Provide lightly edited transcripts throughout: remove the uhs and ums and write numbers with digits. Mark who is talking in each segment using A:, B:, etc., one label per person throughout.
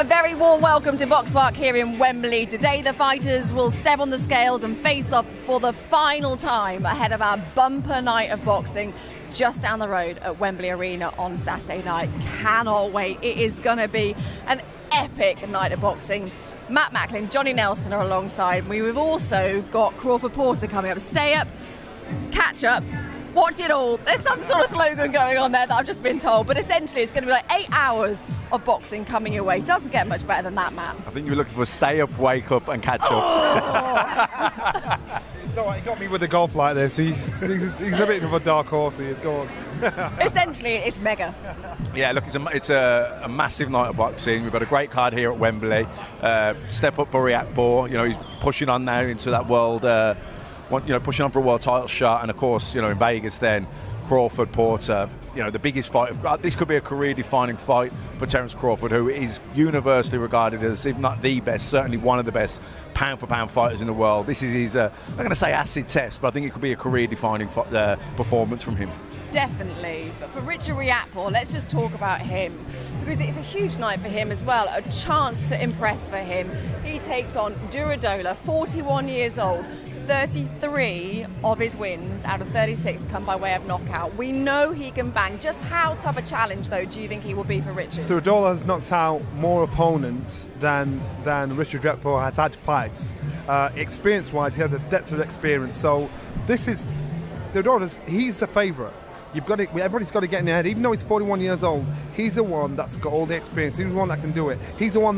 A: A very warm welcome to Box Park here in Wembley. Today the fighters will step on the scales and face off for the final time ahead of our bumper night of boxing just down the road at Wembley Arena on Saturday night. Cannot wait. It is going to be an epic night of boxing. Matt Macklin, Johnny Nelson are alongside. We've also got Crawford Porter coming up. Stay up, catch up, watch it all. There's some sort of slogan going on there that I've just been told, but essentially it's going to be like 8 hours of boxing coming your way. Doesn't get much better than that, Matt.
B: I think you're looking for stay up, wake up and catch
A: up.
C: So he got me with the golf like this. He's a bit of a dark horse. He is. Go on.
A: Essentially, it's mega.
B: Yeah, look, it's a massive night of boxing. We've got a great card here at Wembley. Step up for Riakporhe. You know, he's pushing on now into that world. Pushing on for a world title shot, and of course, in Vegas, then Crawford Porter. The biggest fight. This could be a career-defining fight for Terence Crawford, who is universally regarded as, if not the best, certainly one of the best pound-for-pound fighters in the world. This is his, I'm not going to say acid test, but I think it could be a career-defining performance from him.
A: Definitely. But for Richard Riakporhe, let's just talk about him, because it's a huge night for him as well, a chance to impress for him. He takes on Durodola, 41 years old. 33 of his wins out of 36 come by way of knockout. We know he can bang. Just how tough a challenge, though, do you think he will be for Richard?
C: Durodola has knocked out more opponents than Richard Riakporhe has had fights. Experience-wise, he has a depth of experience. So this is Durodola's. He's the favourite. Everybody's got to get in their head. Even though he's 41 years old, he's the one that's got all the experience. He's the one that can do it. He's the one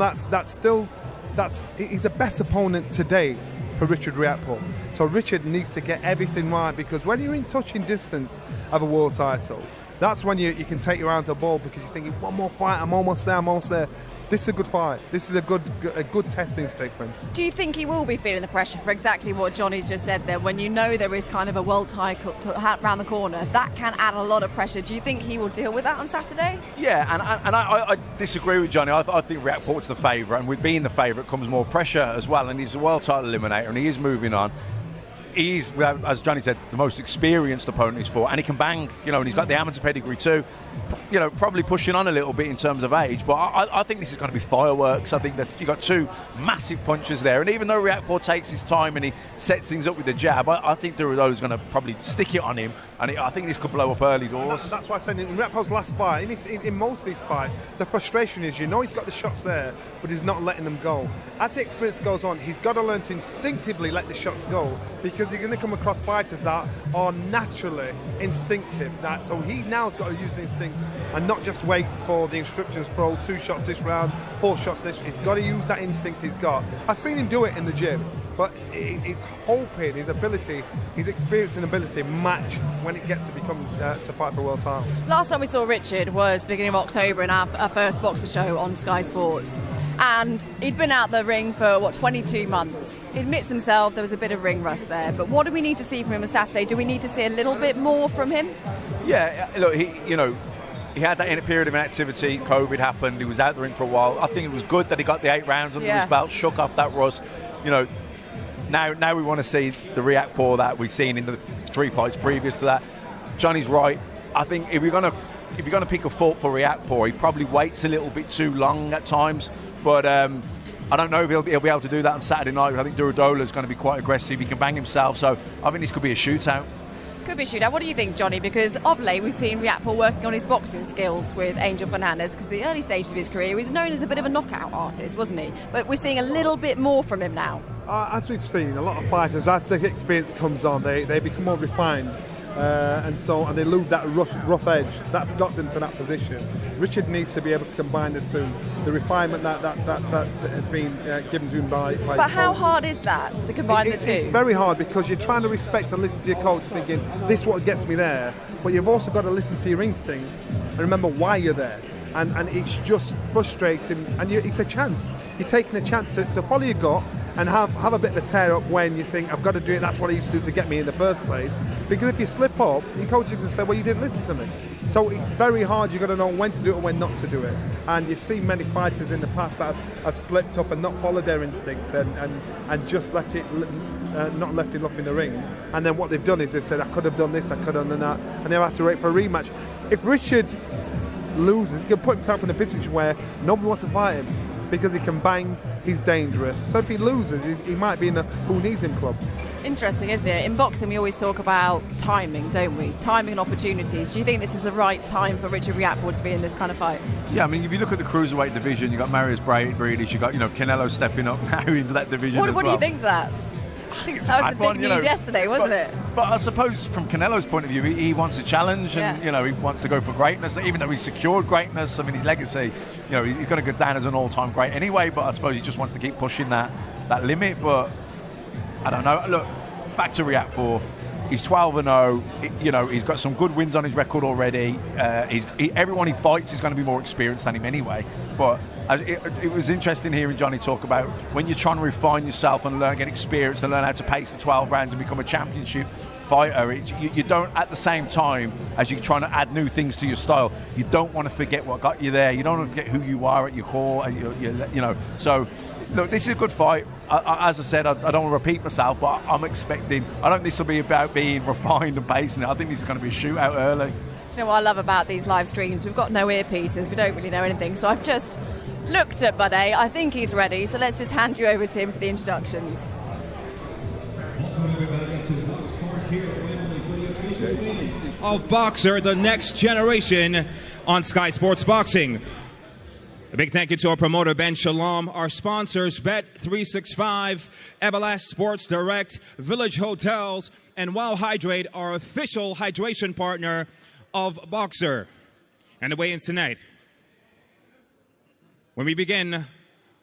C: he's the best opponent today for Richard Riakporhe. So Richard needs to get everything right, because when you're in touching distance of a world title, that's when you can take your eye off the ball, because you're thinking, one more fight, I'm almost there. This is a good fight. This is a good testing stick for him.
A: Do you think he will be feeling the pressure for exactly what Johnny's just said there? When there is kind of a world title around the corner, that can add a lot of pressure. Do you think he will deal with that on Saturday?
B: Yeah, and I disagree with Johnny. I think Riakporhe's the favourite, and with being the favourite comes more pressure as well, and he's a world title eliminator, and he is moving on. He's, as Johnny said, the most experienced opponent he's fought, and he can bang, and he's got the amateur pedigree too. Probably pushing on a little bit in terms of age, but I think this is going to be fireworks. I think that you've got two massive punches there, and even though Riakporhe takes his time and he sets things up with the jab, I think Durodola's going to probably stick it on him, and I think this could blow up early doors.
C: That's why I said in Riakporhe's last fight, in most of these fights, the frustration is, he's got the shots there, but he's not letting them go. As the experience goes on, he's got to learn to instinctively let the shots go, because he's going to come across fighters that are naturally instinctive. So he now's got to use the instinct and not just wait for the instructions for 2 shots this round, 4 shots this. He's got to use that instinct he's got. I've seen him do it in the gym, but he's hoping his ability, his experience and ability match when it gets to become to fight for a world title.
A: Last time we saw Richard was beginning of October in our first boxer show on Sky Sports. And he'd been out the ring for, 22 months. He admits himself there was a bit of ring rust there. But what do we need to see from him on Saturday? Do we need to see a little bit more from him? Yeah,
B: look, he had that period of inactivity. COVID happened. He was out the ring for a while. I think it was good that he got the 8 rounds under his belt, shook off that rust. Now we want to see the Riakporhe that we've seen in the 3 fights previous to that. Johnny's right. I think if you're going to pick a fault for Riakporhe, he probably waits a little bit too long at times. But I don't know if he'll be able to do that on Saturday night. I think Durodola is going to be quite aggressive. He can bang himself, so I think this could be a shootout.
A: Could be a shootout. What do you think, Johnny? Because of late we've seen Riakporhe working on his boxing skills with Angel Fernandez, because the early stages of his career he was known as a bit of a knockout artist, wasn't he? But we're seeing a little bit more from him now.
C: As we've seen, a lot of fighters, as the experience comes on, they become more refined. And they lose that rough edge. That's got them to that position. Richard needs to be able to combine the two. The refinement that has been given to him by
A: But how hard is that to combine the two?
C: It's very hard, because you're trying to respect and listen to your coach, thinking, this is what gets me there. But you've also got to listen to your instinct and remember why you're there. And it's just frustrating, and it's a chance. You're taking a chance to follow your gut and have a bit of a tear up when you think, I've got to do it, that's what I used to do to get me in the first place. Because if you slip up, your coach is going to say, well, you didn't listen to me. So it's very hard. You've got to know when to do it and when not to do it. And you see many fighters in the past that have slipped up and not followed their instinct and just not left enough in the ring. And then what they've done is they've said, I could have done this, I could have done that, and they'll have to wait for a rematch. If Richard loses, he can put himself in a position where nobody wants to fight him. because he can bang, he's dangerous. So if he loses, he might be in the who needs him club.
A: Interesting, isn't it? In boxing, we always talk about timing, don't we? Timing and opportunities. Do you think this is the right time for Richard Riakporhe to be in this kind of fight?
B: Yeah, I mean, if you look at the cruiserweight division, you've got Marius Breedis, you've got, Canelo stepping up now into that division
A: What do you think of that?
B: I think it's
A: that was the big news yesterday, wasn't it?
B: But I suppose from Canelo's point of view, he wants a challenge, and he wants to go for greatness. Even though he's secured greatness, I mean, his legacy, he's going to go down as an all-time great anyway. But I suppose he just wants to keep pushing that limit. But I don't know. Look, back to Riakporhe. He's 12-0. He's got some good wins on his record already. Everyone he fights is going to be more experienced than him anyway. But it was interesting hearing Johnny talk about when you're trying to refine yourself and get experience and learn how to pace the 12 rounds and become a championship fighter. You don't, at the same time as you're trying to add new things to your style, you don't want to forget what got you there. You don't want to forget who you are at your core. So look, this is a good fight. As I said, I don't want to repeat myself, but I'm expecting. I don't think this will be about being refined and pacing it. I think this is going to be a shootout early.
A: Do you know what I love about these live streams? We've got no earpieces. We don't really know anything. So I've just looked at Buddy. I think he's ready. So let's just hand you over to him for the introductions.
D: Of Boxer, the next generation on Sky Sports Boxing. A big thank you to our promoter, Ben Shalom, our sponsors, Bet365, Everlast Sports Direct, Village Hotels, and Wow Hydrate, our official hydration partner of Boxer. And the weigh-ins tonight. When we begin,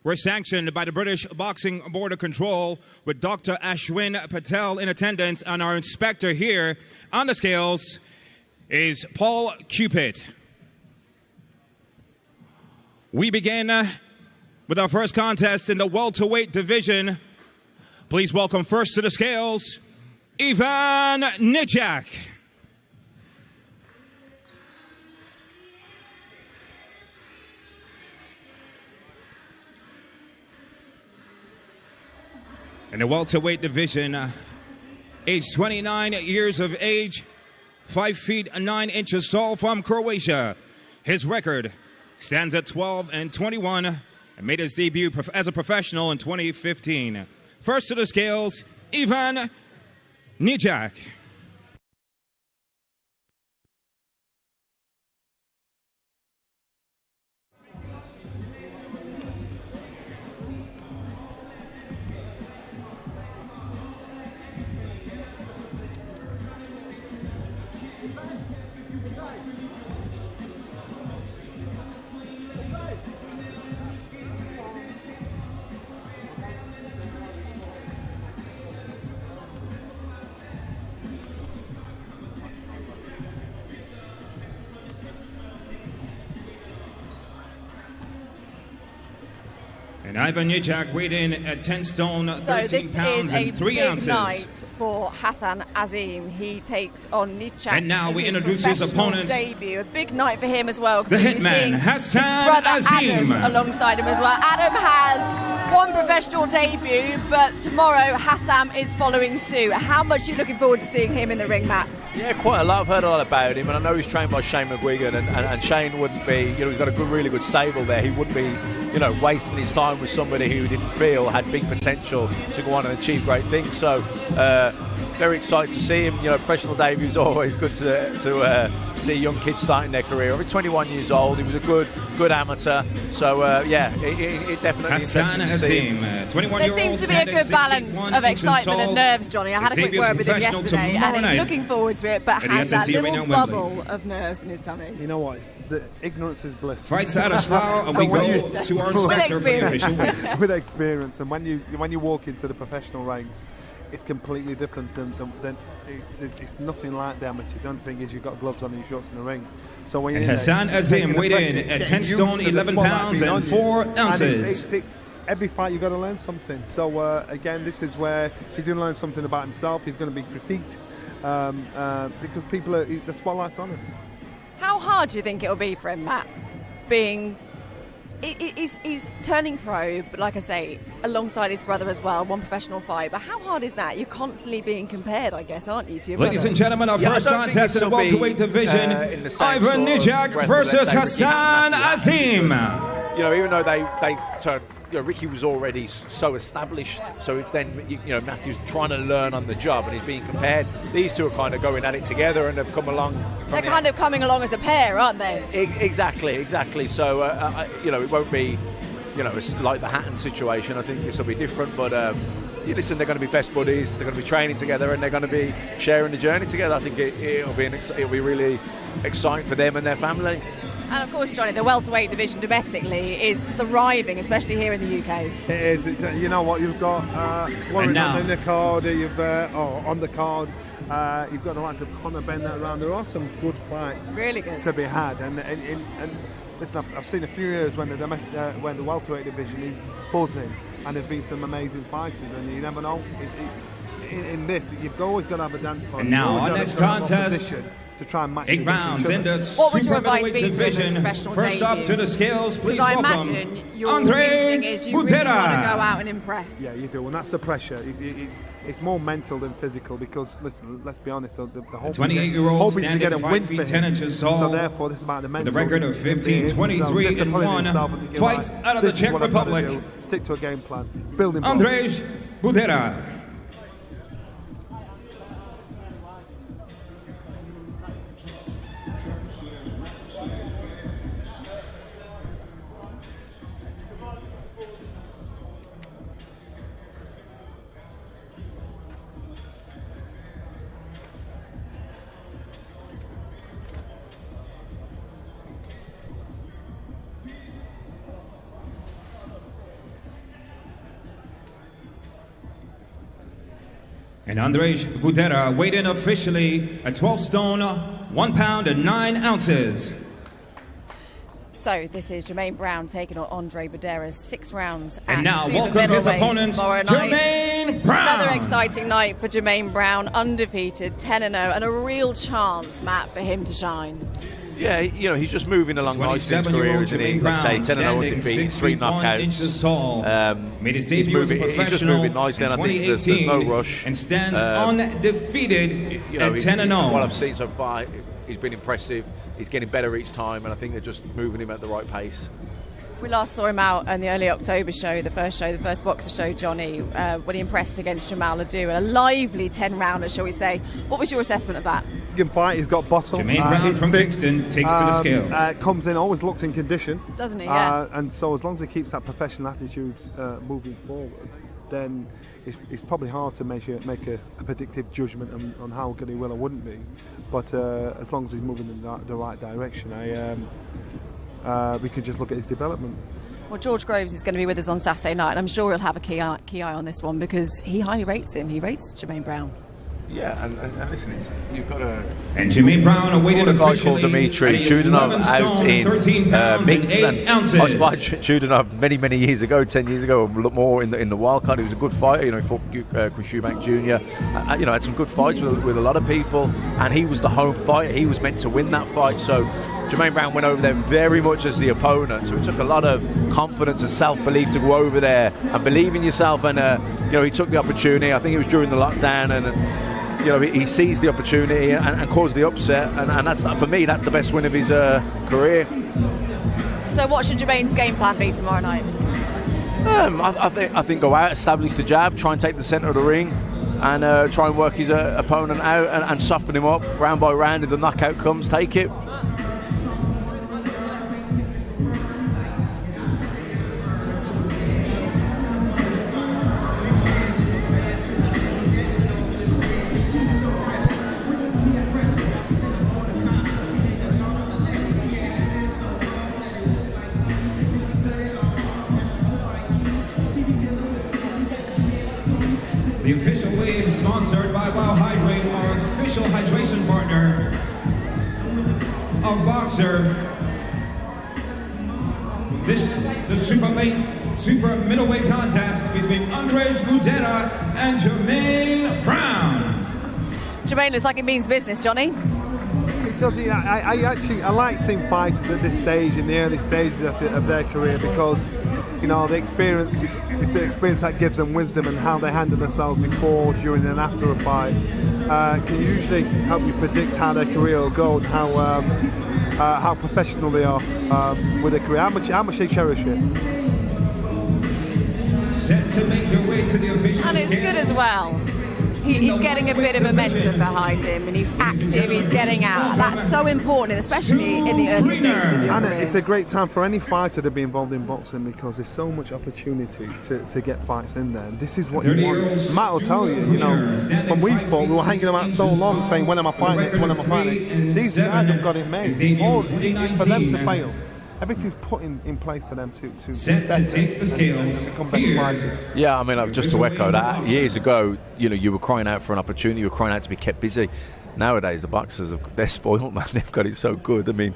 D: we're sanctioned by the British Boxing Board of Control with Dr. Ashwin Patel in attendance, and our inspector here on the scales is Paul Cupid. We begin with our first contest in the welterweight division. Please welcome first to the scales, Ivan Nijak. In the welterweight division, age 29 years of age, 5 feet 9 inches tall, from Croatia. His record stands at 12-21 and made his debut as a professional in 2015. First to the scales, Ivan Nijak. And Ivan Nijak weighed in at 10 stone, 13 pounds and 3 ounces.
A: So this is a big night for Hassan Azeem. He takes on Nijak.
D: And now we introduce his opponent.
A: Debut. A big night for him as well.
D: The hitman, Hassan Azeem.
A: Adam alongside him as well. Adam has one professional debut, but tomorrow Hassan is following suit. How much are you looking forward to seeing him in the ring, Matt?
B: Yeah, quite a lot. I've heard a lot about him, and I know he's trained by Shane McGuigan, and Shane wouldn't be, he's got a really good stable there. He wouldn't be, wasting his time with somebody who didn't feel had big potential to go on and achieve great things. So, very excited to see him. Professional debut is always good to see young kids starting their career. He's 21 years old. He was a good amateur. So, it definitely.
D: Hassan Azeem, 21-year-old.
A: There seems to be a good balance of excitement and nerves, Johnny. I had a quick word with him yesterday, and he's looking forward to it, but has that little bubble of nerves in his tummy.
C: You know what? The ignorance is bliss.
D: Fights out of slow, and we go to our inspector for the official weight.
C: With experience, and when you walk into the professional ranks, it's completely different than it's nothing like the amateur. The only thing is you've got gloves on and your shorts in the ring. So when
D: and Hassan Azeem weighed in at 10 stone, 11 pounds and 4 ounces.
C: Every fight you've got to learn something. So again, this is where he's going to learn something about himself. He's going to be critiqued because the spotlight's on him.
A: How hard do you think it'll be for him, Matt? He's turning pro, but like I say, alongside his brother as well, one professional fight. But how hard is that? You're constantly being compared, I guess, aren't you, to your
D: Ladies
A: brother?
D: and gentlemen, our first contest in the welterweight division, Ivan Nijak versus Hassan Azeem.
B: even though they turned, Ricky was already so established, so it's then, Matthew's trying to learn on the job and he's being compared. These two are kind of going at it together and have come along.
A: They're kind of coming along as a pair, aren't they?
B: Exactly. So, it won't be, it's like the Hatton situation. I think this will be different, but listen, they're going to be best buddies. They're going to be training together, and they're going to be sharing the journey together. I think it'll be really exciting for them and their family.
A: And of course, Johnny, the welterweight division domestically is thriving, especially here in the UK.
C: It is. You know what? You've got Florian on the card. You've on the card. You've got the likes of Conor Bennett around. There are some good fights,
A: really good,
C: to be had. And listen, I've seen a few years when the welterweight division is buzzing, and there's been some amazing fighters, and you never know. In this, you've always got to have a dance plan.
D: And now our next contest,
C: to try and match
D: 8 rounds in the
A: what
D: super middleweight division. First up to the scales, please
A: I
D: welcome
A: imagine your
D: Andre
A: instinct is you really want to go out and impress.
C: Yeah, you do, and that's the pressure. It's more mental than physical because, listen, let's be honest, the whole
D: 28-year-old standing 5 feet 10 inches tall.
C: So therefore, this is about the mental.
D: The record of 15-23-1 fights out of the Czech Republic.
C: Stick to a game plan. Building
D: Andrzej Budera. And Andrzej Budera weighed in officially at 12 stone, 1 pound and 9 ounces.
A: So this is Jermaine Brown taking on Andre Budera's 6 rounds.
D: And now welcome his opponent, Jermaine Brown.
A: Another exciting night for Jermaine Brown, undefeated, 10-0, and a real chance, Matt, for him to shine.
B: Yeah, he's just moving along nicely in his career, isn't he? Like say, 10-0 defeat, 3 knockouts.
D: Made his debut as a professional
B: he's just moving nicely, and I think there's no rush.
D: And stands undefeated at 10-0.
B: What I've seen so far, he's been impressive. He's getting better each time, and I think they're just moving him at the right pace.
A: We last saw him out in the early October show, the first boxer show, Johnny, when he impressed against Jamal Adu. A lively 10-rounder, shall we say. What was your assessment of that?
C: Good fight. He's got bottle.
D: Jermaine Brown from Kingston takes to the scale.
C: Comes in, always looks in condition.
A: Doesn't he? Yeah.
C: And so as long as he keeps that professional attitude moving forward, then it's probably hard to make a predictive judgment on how good he will or wouldn't be. But as long as he's moving in the right direction, we could just look at his development.
A: Well, George Groves is going to be with us on Saturday night, and I'm sure he'll have a key eye on this one because he highly rates him. He rates Jermaine Brown.
B: Yeah, and listen, you've got a...
D: And Jermaine Brown awaited a
B: guy called Dimitri Chudanov out in Minsk. I watched Chudanov many years ago, 10 years ago, more in the wild card. He was a good fighter, he fought Chris Eubank Jr. Had some good fights with a lot of people, and he was the home fighter. He was meant to win that fight, so Jermaine Brown went over there very much as the opponent, so it took a lot of confidence and self-belief to go over there and believe in yourself, and he took the opportunity. I think it was during the lockdown, and he seized the opportunity and caused the upset, and that's, for me, that's the best win of his career.
A: So what should Jermaine's game plan be tomorrow night?
B: I think go out, establish the jab, try and take the centre of the ring, and try and work his opponent out and soften him up round by round. If the knockout comes, take it.
D: The official wave sponsored by Wow Hydrate, our official hydration partner of Boxer. The super middleweight contest between Andrzej Budera and Jermaine Brown.
A: Jermaine looks like it means business, Johnny.
C: It does. I like seeing fighters at this stage, in the early stages of their career, because the experience. It's the experience that gives them wisdom, and how they handle themselves before, during, and after a fight can usually help you predict how their career will go and how professional they are with a career. How much they cherish it.
D: Set to make their way to the official
A: And it's good as well. He's getting a bit of momentum behind him, and he's active, he's getting out. That's so important, especially in the early stages of your
C: And
A: career.
C: it's a great time for any fighter to be involved in boxing because there's so much opportunity to get fights in there. And this is what you want. Matt will tell you, when we fought, we were hanging them out so long saying, when am I fighting? When am I fighting? These guys have got it made. All for them to fail. Everything's put in place for them to be better and become better fighters.
B: Yeah, I mean, just to echo that, years ago, you were crying out for an opportunity, you were crying out to be kept busy. Nowadays, the boxers, they're spoiled, man. They've got it so good. I mean,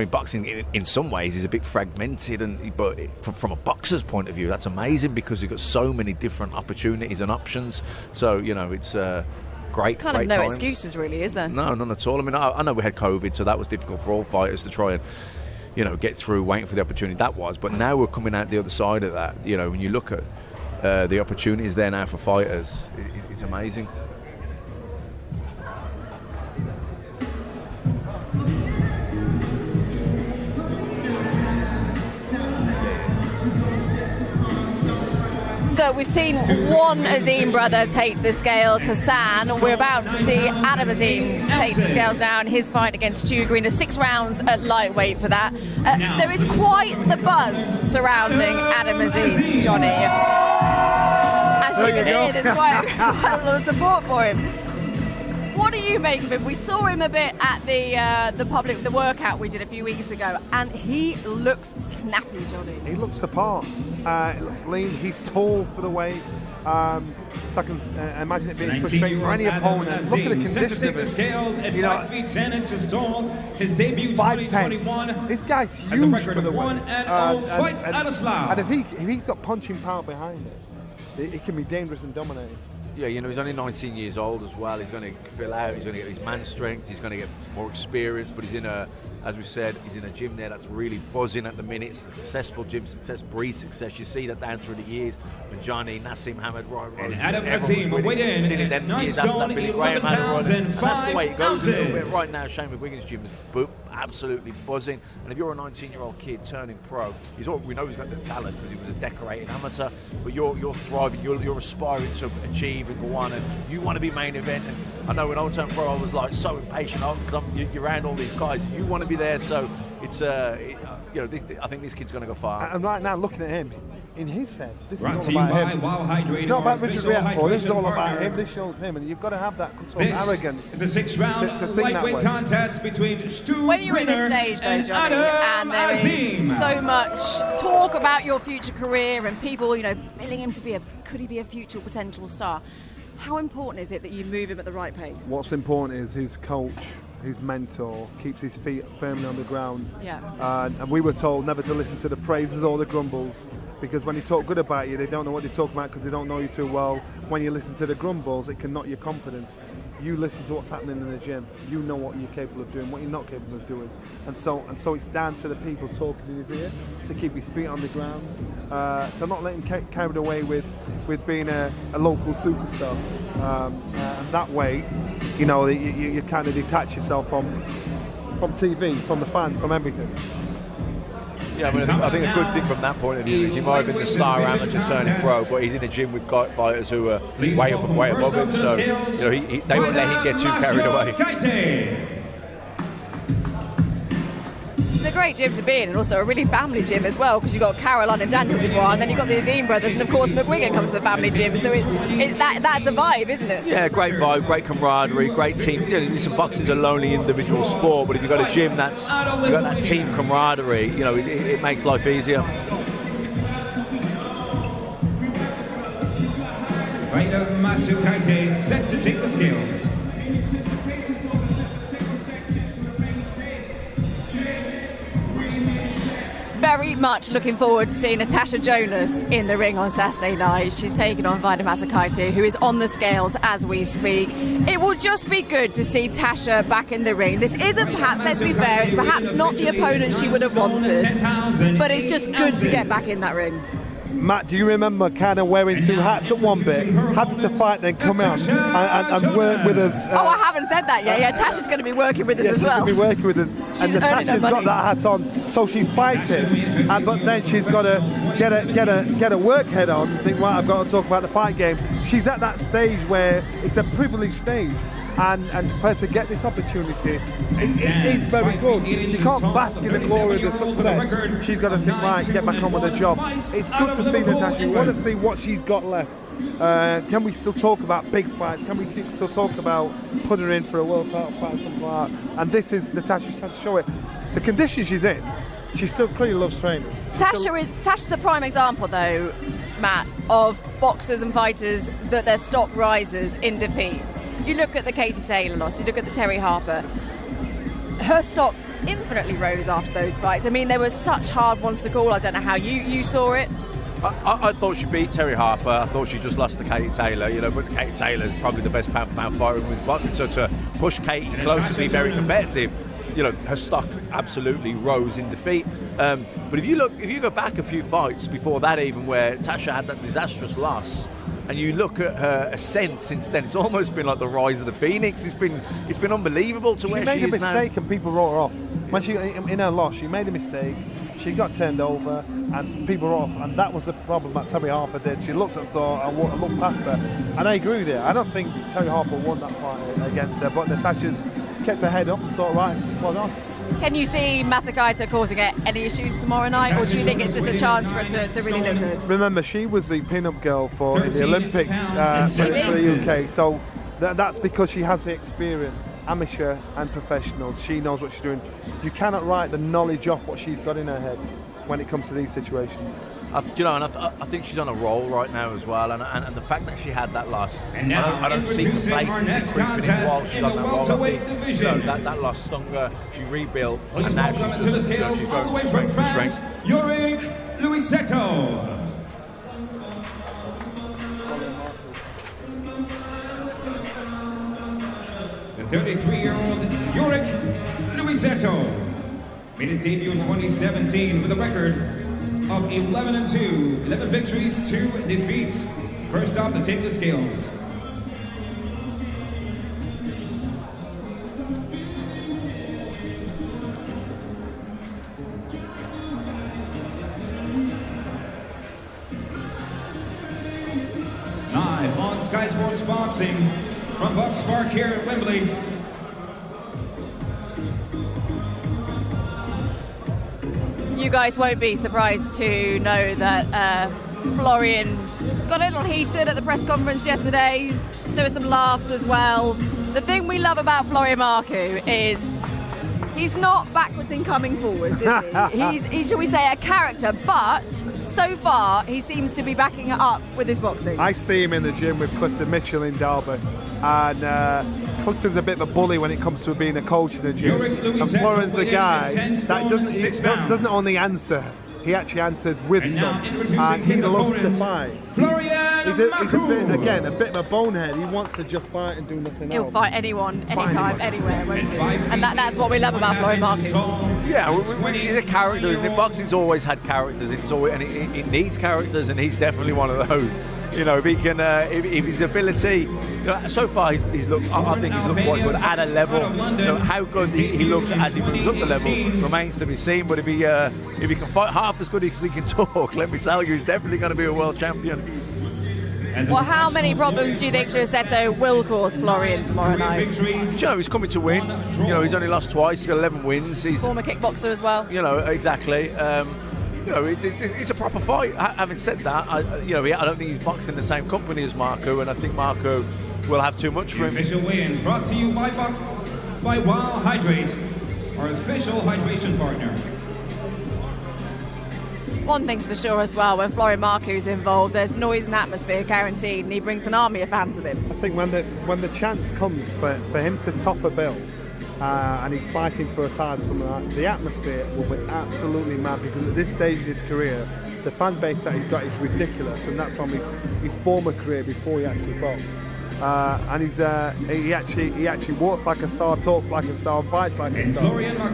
B: boxing in some ways is a bit fragmented, but from a boxer's point of view, that's amazing because you've got so many different opportunities and options. So, it's great.
A: Kind of
B: great
A: no
B: times.
A: excuses, really, is there?
B: No, none at all. I mean, I know we had COVID, so that was difficult for all fighters to try and get through, waiting for the opportunity that was. But now we're coming out the other side of that. When you look at the opportunities there now for fighters, it's amazing.
A: So we've seen one Azeem brother take the scales, Hassan. We're about to see Adam Azeem take the scales now in his fight against Stu Greener. 6 rounds at lightweight for that. There is quite the buzz surrounding Adam Azeem, Johnny. As you can hear, there's quite a lot of support for him. What do you make of him? We saw him a bit at the workout we did a few weeks ago, and he looks snappy, Johnny.
C: He looks the part. He looks lean. He's tall for the weight. So I can imagine it being frustrating for any opponent. Look at the condition of it.
D: 5 feet 10 inches tall. His debut 2021.
C: This guy's
D: Has a
C: huge
D: record
C: for the
D: of
C: weight.
D: 1-0 fights out of Slough.
C: And if he's got punching power behind it, it can be dangerous and dominating.
B: Yeah, he's only 19 years old as well. He's going to fill out. He's going to get his man strength. He's going to get more experience. But as we said, he's in a gym there that's really buzzing at the minute. It's a successful gym, success breeds success. You see that down through the years when Johnny, Nassim Hamid, Ryan Rose,
D: and Adam Azeem weighed in at 9 stone, 11 pounds and 5
B: that's the way it goes a little bit
D: ounces.
B: right now. Shane McGuigan's gym is absolutely buzzing. And if you're a 19-year-old kid turning pro, we know he's got the talent because he was a decorated amateur. But you're thriving. You're aspiring to achieve and go on, and you want to be main event. And I know when I turned pro, I was like so impatient. You're around all these guys, and you want to be there. So it's I think this kid's going to go far.
C: And right now, looking at him, in his head, this
D: Brought
C: is
D: to
C: all
D: you
C: about
D: by
C: him.
D: Wow Hydrated,
C: It's not about Richard
D: official
C: Riakporhe. This is all
D: hydration
C: about him.
D: partner.
C: This shows him, and you've got to have that sort of
D: This
C: arrogance.
D: is a 6-round
C: to think that
D: lightweight
C: way.
D: contest between Stu
A: When you're at
D: Greener
A: this stage, though,
D: and
A: Johnny,
D: Adam
A: and there
D: Azeem.
A: is so much talk about your future career and people, billing him to could he be a future potential star? How important is it that you move him at the right pace?
C: What's important is his coach, his mentor, keeps his feet firmly on the ground.
A: Yeah.
C: And we were told never to listen to the praises or the grumbles, because when you talk good about you, they don't know what they talk about because they don't know you too well. When you listen to the grumbles, it can knock your confidence. You listen to what's happening in the gym. You know what you're capable of doing, what you're not capable of doing. And so it's down to the people talking in his ear to keep his feet on the ground, to not let him carried away with being a local superstar. And that way, you kind of detach yourself from TV, from the fans, from everything.
B: Yeah, I think a good thing from that point of view is he might have been the star amateur turning pro, but he's in a gym with fighters who are way above him, so they won't let him get too carried away.
A: It's a great gym to be in, and also a really family gym as well, because you've got Caroline and Daniel Dubois, and then you've got the Azeem brothers, and of course McGuigan comes to the family gym, so that's a vibe, isn't it?
B: Yeah, great vibe, great camaraderie, great team. Listen, boxing's a lonely individual sport, but if you've got a gym you've got that team camaraderie, it makes life easier.
D: Right of Masu Kaite set to take the scales.
A: Very much looking forward to seeing Natasha Jonas in the ring on Saturday night. She's taking on Vida Masakaite, who is on the scales as we speak. It will just be good to see Tasha back in the ring. This isn't perhaps, let's be fair, it's perhaps not the opponent she would have wanted, but it's just good to get back in that ring.
C: Matt, do you remember kind of wearing two hats at one bit, having to fight, then come out and work with us?
A: Oh, I haven't said that yet. Yeah, Tasha's going to be working with us as well.
C: She's going to be working with us.
A: She's
C: and
A: earning
C: Tasha's
A: her
C: got
A: money.
C: that hat on, so she's fighting, but then she's got to get a work head on and think, right, I've got to talk about the fight game. She's at that stage where it's a privileged stage. And for her to get this opportunity, it's very good. She can't bask in the glory of the success. She's got to think, right, get back on with her job. It's good to see Natasha. We want to see what she's got left. Can we still talk about big fights? Can we still talk about putting her in for a world title fight or something like that? And this is Natasha's trying to show it. The condition she's in, she still clearly loves training.
A: Tasha's a prime example, though, Matt, of boxers and fighters that they're stock risers in defeat. You look at the Katie Taylor loss, you look at the Terry Harper, her stock infinitely rose after those fights. I mean, they were such hard ones to call. I don't know how you saw it.
B: I thought she beat Terry Harper. I thought she just lost to Katie Taylor, but Katie Taylor is probably the best pound-for-pound fighter in boxing. So to push Katie close to be very competitive, her stock absolutely rose in defeat. But if you go back a few fights before that, even where Tasha had that disastrous loss, and you look at her ascent since then, it's almost been like the rise of the phoenix. It's been unbelievable to where she is now.
C: She made a mistake and people wrote her off. When she in her loss, she made a mistake. She got turned over and people were off, and that was the problem that Terry Harper did. She looked at Thor and looked past her, and I agree with you. I don't think Terry Harper won that fight against her, but Natasha's kept her head up and thought, right, well done.
A: Can you see Masakaita causing any issues tomorrow night, or do you think it's just a chance for her to really look good?
C: Remember, she was the pin-up girl for the Olympics for the UK, so that's because she has the experience, amateur and professional. She knows what she's doing. You cannot write the knowledge off what she's got in her head when it comes to these situations.
B: I think she's on a roll right now as well, and the fact that she had that loss, I don't see the place creeping in while she's on that roll. That loss stung her, she rebuilt, and now she's going strength for strength.
D: Yorick Luisetto. The 33-year-old Yorick Luisetto made his debut in 2017 with a record of 11-2, 11 victories, 2 defeats. First up to take the scales. Live on Sky Sports Boxing from Bucks Park here at Wembley.
A: You guys won't be surprised to know that Florian got a little heated at the press conference yesterday. There were some laughs as well. The thing we love about Florian Marku is he's not backwards in coming forwards, is he? He's, shall we say, a character, but so far he seems to be backing it up with his boxing.
C: I see him in the gym with Clifton Mitchell in Derby, and Clifton's a bit of a bully when it comes to being a coach in the gym. And Florian's the guy that doesn't only answer, he actually answers with some, and he loves to fight. He's a bit of a bonehead. He wants to just fight and do nothing else.
A: He'll fight anyone, anytime, anywhere, won't he? And that's what we love about Florian Marku.
B: Yeah, he's a character. Boxing's always had characters. It needs characters, and he's definitely one of those. If he can, if his ability, so far he's looked. I think he's looked quite good at a level. How good he looks as he moves up the level remains to be seen. But if he can fight half as good as he can talk, let me tell you, he's definitely going to be a world champion.
A: Well, how many problems do you think Luisetto will cause Florian tomorrow night?
B: He's coming to win. He's only lost twice. He's got 11 wins. He's
A: former kickboxer as well.
B: Exactly. It's a proper fight. Having said that, I don't think he's boxing the same company as Marku, and I think Marku will have too much for him.
D: Official weigh-in brought to you by Wild Hydrate, our official hydration partner.
A: One thing's for sure as well, when Florian Marku's involved, there's noise and atmosphere guaranteed, and he brings an army of fans with him.
C: I think when the chance comes for him to top a bill, and he's fighting for a title, something like that, the atmosphere will be absolutely mad, because at this stage of his career, the fan base that he's got is ridiculous, and that's from his former career before he actually boxed. And he actually walks like a star, talks like a star, fights like a star.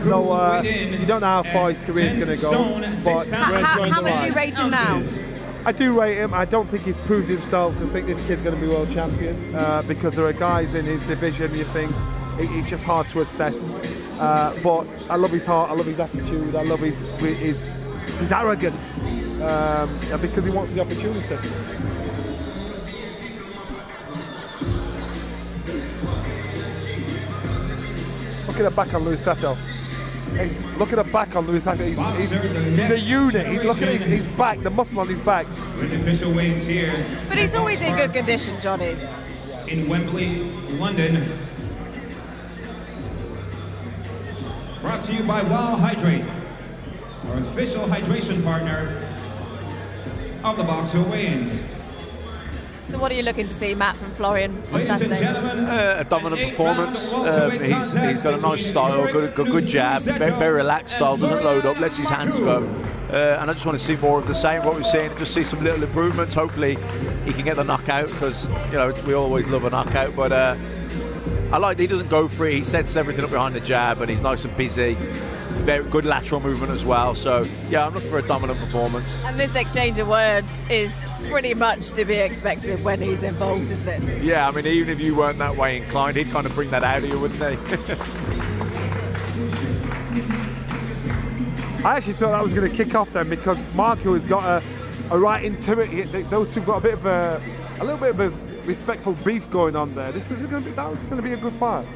C: So you don't know how far his career is going to go, but
A: how would you rate him now?
C: I do rate him. I don't think he's proved himself to think this kid's going to be world champion because there are guys in his division you think it's just hard to assess. But I love his heart, I love his attitude, I love his arrogance because he wants the opportunity. Look at the back on Luis Sato. Look at the back on Luis Sato. He's a unit. Look at his back, the muscle on his back.
A: But he's always in good condition, Johnny.
D: In Wembley, London. Brought to you by Wow Hydrate, our official hydration partner of the Boxer Weigh-ins.
A: So what are you looking to see, Matt, from Florian on
D: Ladies and
A: Saturday?
D: gentlemen,
B: A dominant performance. He's got a nice style, good jab, very relaxed style, doesn't load up, lets his hands go. And I just want to see more of the same, what we're seeing, just see some little improvements. Hopefully he can get the knockout because, you know, we always love a knockout. But I like that he doesn't go for it. He sets everything up behind the jab and he's nice and busy. Very good lateral movement as well. So, yeah, I'm looking for a dominant performance.
A: And this exchange of words is pretty much to be expected when he's involved, isn't it?
B: Yeah, I mean, even if you weren't that way inclined, he'd kind of bring that out of you, wouldn't he?
C: I actually thought that was going to kick off then because Marku has got a right intimate. Those two got a little bit of a respectful beef going on there. That was going to be a good fight.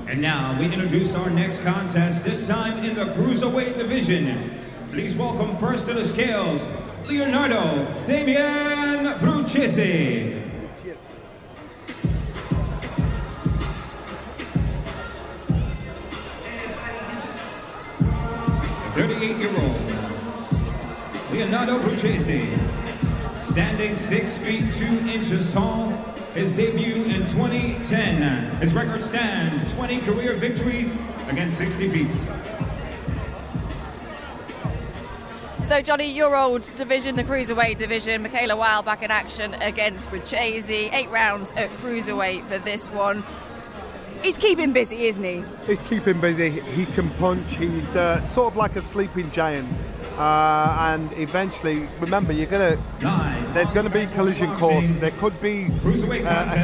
D: and now we introduce our next contest, this time in the Cruiserweight division. Please welcome first to the scales, Leonardo, Damian, Brucey. 38-year-old Leonardo Brucey, standing 6 feet 2 inches tall. His debut in 2010. His record stands 20 career victories against 60 feet.
A: So, Johnny, your old division, the Cruiserweight division, Michaela Weil back in action against Brucey. 8 rounds at Cruiserweight for this one. He's keeping busy, isn't he?
C: He's keeping busy. He can punch. He's sort of like a sleeping giant. And eventually, remember, there's going to be collision course. There could be a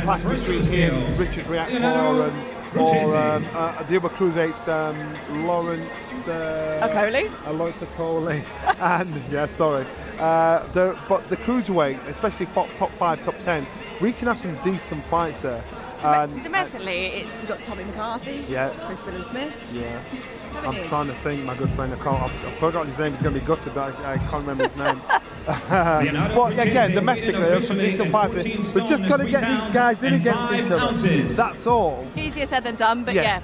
C: clash between him, Richard Riakporhe, or the other cruiserweights, Lawrence Okoli, and yeah, sorry. But the cruiserweight, especially top 5, top 10, we can have some decent fights there.
A: Domestically, we've got Tommy McCarthy, Chris Smith.
C: Yeah. I'm trying to think, my good friend. I've forgotten his name. He's going to be gutted, but I can't remember his name. But again, domestically, there's some decent fights. We've just got to get these guys in against each other. That's all.
A: Easier said than done, but yeah.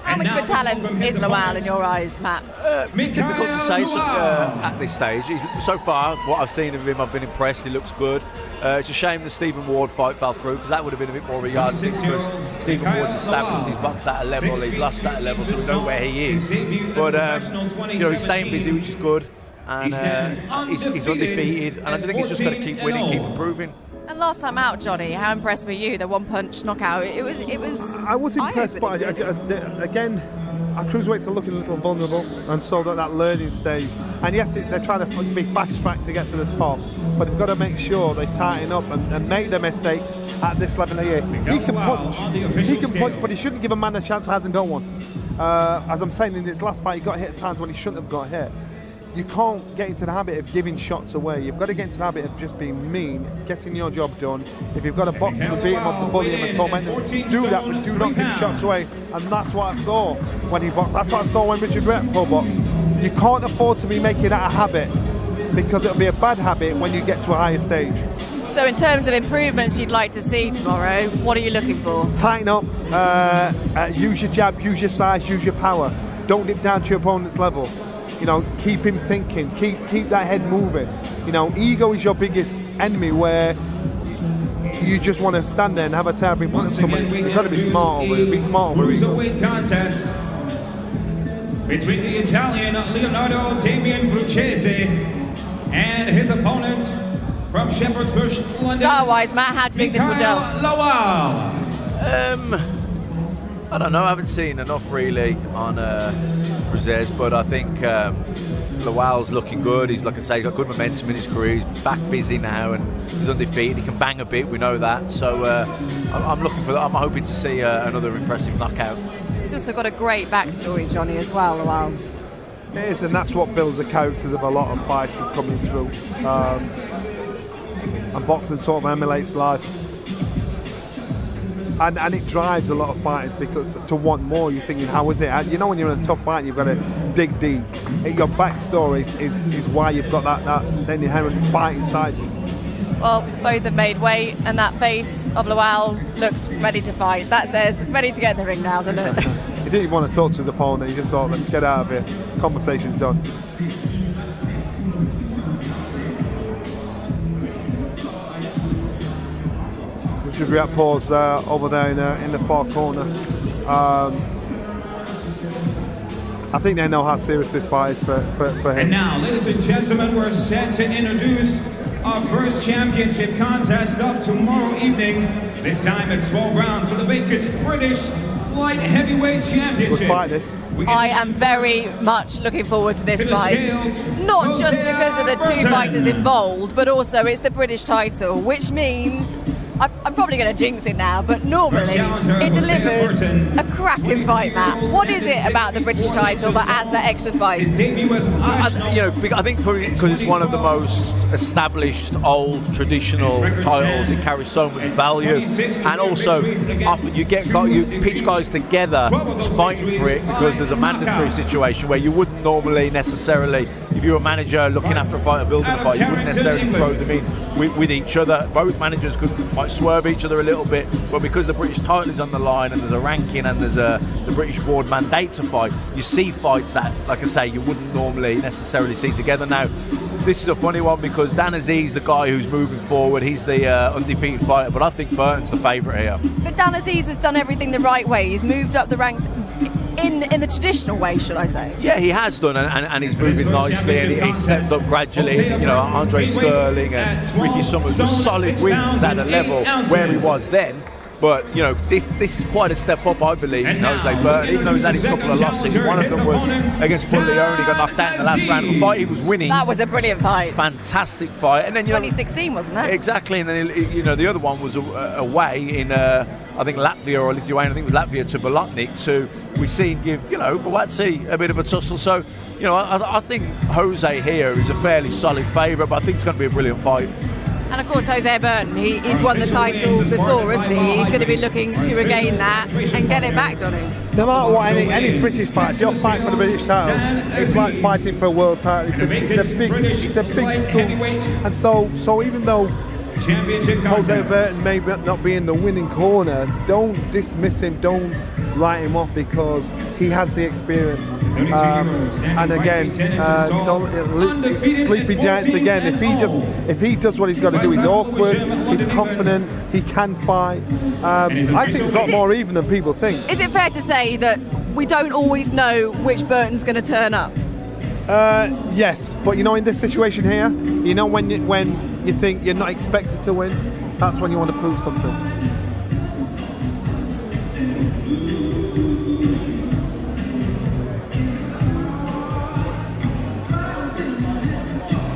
A: How much of a talent is Lawal in your eyes, Matt?
B: Difficult to say at this stage. So far, what I've seen of him, I've been impressed. He looks good. It's a shame the Stephen Ward fight fell through, because that would have been a bit more of a yardstick, because Stephen Ward's established, he's boxed at a level, he's lost at a level, so we know where he is. But, he's staying busy, which is good. And he's undefeated. And I think he's just got to keep winning, keep improving.
A: And last time out, Johnny, how impressed were you? The one-punch knockout. It was.
C: I was impressed, but again, our cruiserweights are looking a little vulnerable, and so that learning stage. And yes, they're trying to be fast-track to get to the top, but they've got to make sure they tighten up and make their mistake at this level of year. He can punch, but he shouldn't give a man a chance that hasn't got one. As I'm saying, in his last fight, he got hit at times when he shouldn't have got hit. You can't get into the habit of giving shots away. You've got to get into the habit of just being mean, getting your job done. If you've got a boxer to beat him up, to bully him and torment him, do that, but do not give shots away. And that's what I saw when he boxed. That's what I saw when Richard Riakporhe boxed. You can't afford to be making that a habit, because it'll be a bad habit when you get to a higher stage.
A: So in terms of improvements you'd like to see tomorrow, what are you looking for?
C: Tighten up, use your jab, use your size, use your power. Don't dip down to your opponent's level. Keep him thinking, keep that head moving. Ego is your biggest enemy, where you just want to stand there and have a terrible in front of somebody. You've got to be smart over it. Be smart over it.
D: Cruiserweight contest between the Italian Leonardo Damian Brucey and his opponent from Shepherd's Bush, London.
A: Star-wise, Matt, how do you think this will go?
D: Lawal.
B: I don't know. I haven't seen enough really on Azeez, but I think Lawal's looking good. He's, like I say, he's got good momentum in his career. He's back busy now and he's undefeated. He can bang a bit. We know that. So I'm looking for that. I'm hoping to see another impressive knockout.
A: He's also got a great backstory, Johnny, as well. Lawal.
C: It is, and that's what builds the characters of a lot of fighters coming through. And boxing sort of emulates life. And it drives a lot of fighters because to want more. You're thinking, how is it? You know, when you're in a tough fight, you've got to dig deep. Your backstory is why you've got that inherent fight inside you.
A: Well, both have made weight, and that face of Lawal looks ready to fight. That says ready to get in the ring now, doesn't it?
C: He didn't even want to talk to the opponent. He just thought, let's get out of here. Conversation's done. Riakporhe's over there in the far corner. I think they know how serious this fight is for him.
D: And now, ladies and gentlemen, we're set to introduce our first championship contest of tomorrow evening. This time it's 12 rounds for the vacant British light heavyweight championship.
C: Good fight, this.
A: I am very much looking forward to this fight. Not just because of the two fighters involved, but also it's the British title, which means I'm probably going to jinx it now, but normally it delivers a cracking fight, Matt. What is it about the British title that adds that extra spice?
B: I think because it's one of the most established, old, traditional titles, it carries so much value, and also often you pitch guys together to fight for it because there's a mandatory situation where you wouldn't normally necessarily, if you're a manager looking after a fight or building a fight, you wouldn't necessarily throw them in with each other. Both managers might swerve each other a little bit, but because the British title is on the line and there's a ranking and there's the British board mandate to fight, you see fights that, like I say, you wouldn't normally necessarily see together. Now, this is a funny one because Azeez, the guy who's moving forward, he's the undefeated fighter, but I think Burton's the favourite here.
A: But Azeez has done everything the right way. He's moved up the ranks in the traditional way, should I say?
B: Yeah, he has done, and he's moving nicely, and he steps up gradually. You know, Andre Sterling and Ricky Summers were solid wins at a level where he was then. But, you know, this is quite a step up, I believe, in Jose Burton, even though he's had his couple of losses. One of them was against Leonardo, he got knocked out in the last round of the fight. He was winning.
A: That was a brilliant fight.
B: Fantastic fight. And then,
A: 2016, wasn't that?
B: Exactly. And then, the other one was away in, I think, Latvia or Lithuania. I think it was Latvia to Bolotnik, who we've seen give, Boatsi a bit of a tussle. So, I think Jose here is a fairly solid favourite, but I think it's going to be a brilliant fight.
A: And of course, Jose Burton, he's won the title before, isn't he? He's going to be looking to regain that and get it back, Johnny.
C: No matter what, any British fight, you're fighting for the British title. It's like fighting for a world title. It's a big school. And so even though Jose Burton may not be in the winning corner, don't dismiss him, don't write him off because he has the experience. And again, Sleepy Giants again. If he does what he's got to do, he's awkward, he's confident, he can fight. I think it's a lot more even than people think.
A: Is it fair to say that we don't always know which Burton's going to turn up?
C: Yes, but in this situation here, when you think you're not expected to win, that's when you want to prove something.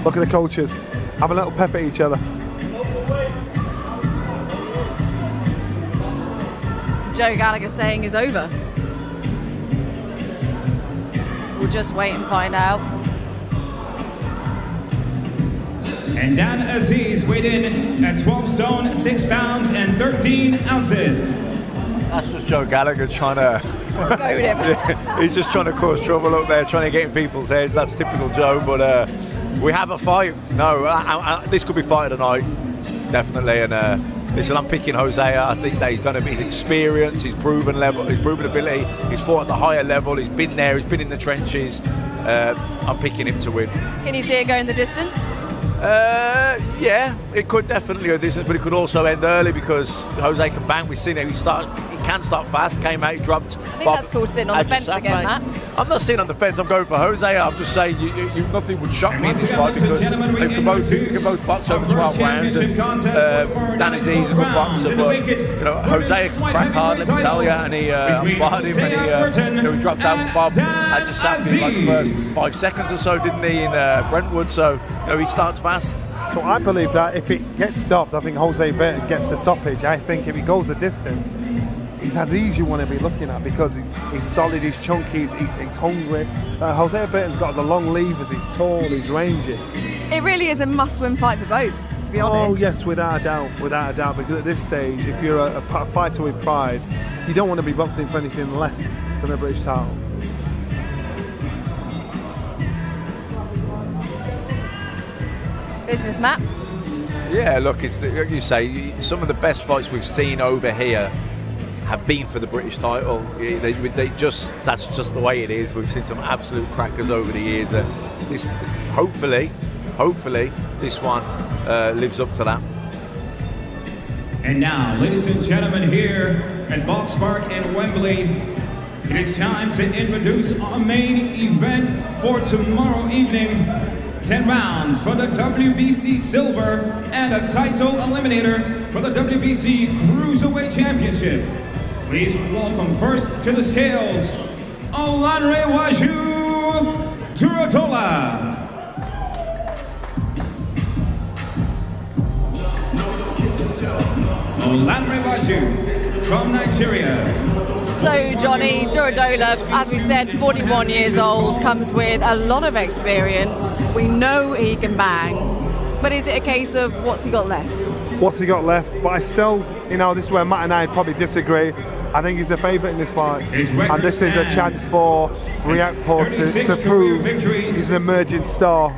C: Look at the coaches, have a little pep at each other.
A: Joe Gallagher saying is over. We'll just wait and find out.
D: And Dan Azeez weighed in at 12 stone, 6 pounds and 13 ounces.
B: That's just Joe Gallagher trying to...
A: Go with him.
B: He's just trying to cause trouble up there, trying to get in people's heads. That's typical Joe, but we have a fight. No, this could be fight of the night, definitely. And listen, I'm picking Jose. I think that he's going to be his experience, his proven level, his proven ability. He's fought at the higher level. He's been there. He's been in the trenches. I'm picking him to win.
A: Can you see it going the distance?
B: Yeah, it could definitely go distance, but it could also end early because Jose can bang. We've seen it. He can start fast. Came out, he dropped.
A: I think that's called sitting on the fence again, Matt.
B: I'm not sitting on the fence. I'm going for Jose. I'm just saying, nothing would shock me in this fight because they can both box over 12 rounds. And Azeez is a good boxer, but Jose can crack hard. Let me tell you. And he spotted him, and he dropped out with Bob. I just sat him like the first 5 seconds or so, didn't he, in Brentwood? So he starts fast.
C: So I believe that if it gets stopped, I think Jose Burton gets the stoppage. I think if he goes the distance, it's Azeez you want to be looking at because he's solid, he's chunky, he's hungry. Jose Burton's got the long levers, he's tall, he's rangy.
A: It really is a must-win fight for both, to be honest.
C: Oh yes, without a doubt. Because at this stage, if you're a fighter with pride, you don't want to be boxing for anything less than a British title.
A: Business, Matt?
B: Yeah, look, it's like you say, some of the best fights we've seen over here have been for the British title. That's just the way it is. We've seen some absolute crackers over the years. Hopefully, this one lives up to that.
D: And now, ladies and gentlemen, here at Box Park in Wembley, it is time to introduce our main event for tomorrow evening. 10 rounds for the WBC Silver and a title eliminator for the WBC Cruiserweight Championship. Please welcome first to the scales, Leonardo Durodola. Leonardo from Nigeria.
A: So, Johnny, Durodola, as we said, 41 years old, comes with a lot of experience. We know he can bang, but is it a case of what's he got left?
C: What's he got left? But I still, this is where Matt and I probably disagree. I think he's a favourite in this fight, and this is a chance for Riakporhe to prove he's an emerging star.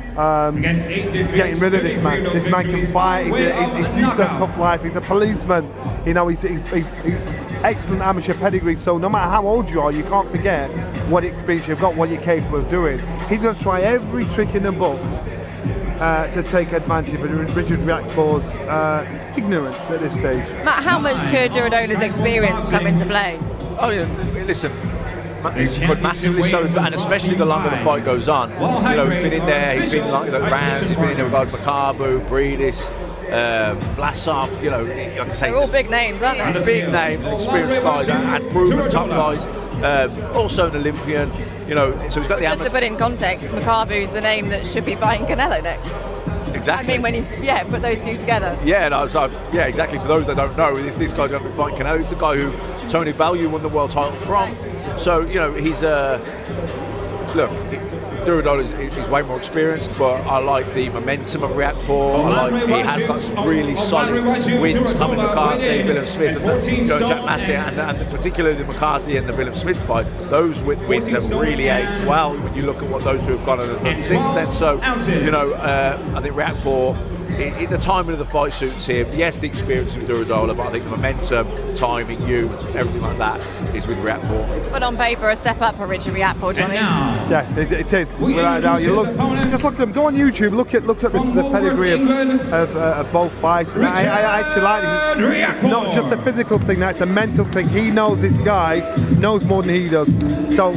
C: Getting rid of this man. This man can fight. He's used a tough life. He's a policeman. He's excellent amateur pedigree. So no matter how old you are, you can't forget what experience you've got, what you're capable of doing. He's going to try every trick in the book to take advantage of Richard Riakporhe's ignorance at this stage.
A: Matt, how much could Durodola's experience come into play?
B: Oh yeah, listen, but massively so, and especially the longer the fight goes on. He's been in there, he's been like the rounds, he's been in there with Marku, Breedis, Blasov, like I say,
A: they're all big names, aren't they?
B: Big names, experienced guys, and proven top guys. Also an Olympian, so he's got the
A: Just to put in context, Marku is the name that should be fighting Canelo next.
B: Exactly.
A: I mean, when you put those two together.
B: Yeah, exactly. For those that don't know, this guy's going to be fighting Canelo. He's the guy who Tony Bellew won the world title from. So, he's look, Durodola is way more experienced, but I like the momentum of Riakporhe. He has got some really solid wins. Tommy McCarthy, William Smith, and Jack Massey, and particularly the McCarthy and the William Smith fight. Those wins have really aged well when you look at what those two have gone and done since then. So, I think Riakporhe, the timing of the fight suits him. Yes, the experience of Durodola, but I think the momentum, timing, everything like that is with Riakporhe.
A: But on paper, a step up for Richard Riakporhe, Johnny.
C: Yeah, it is. Without a doubt. Just look at them. Go on YouTube. Look at the pedigree of both fights. I actually like it. It's not just a physical thing. That's a mental thing. He knows this guy knows more than he does. So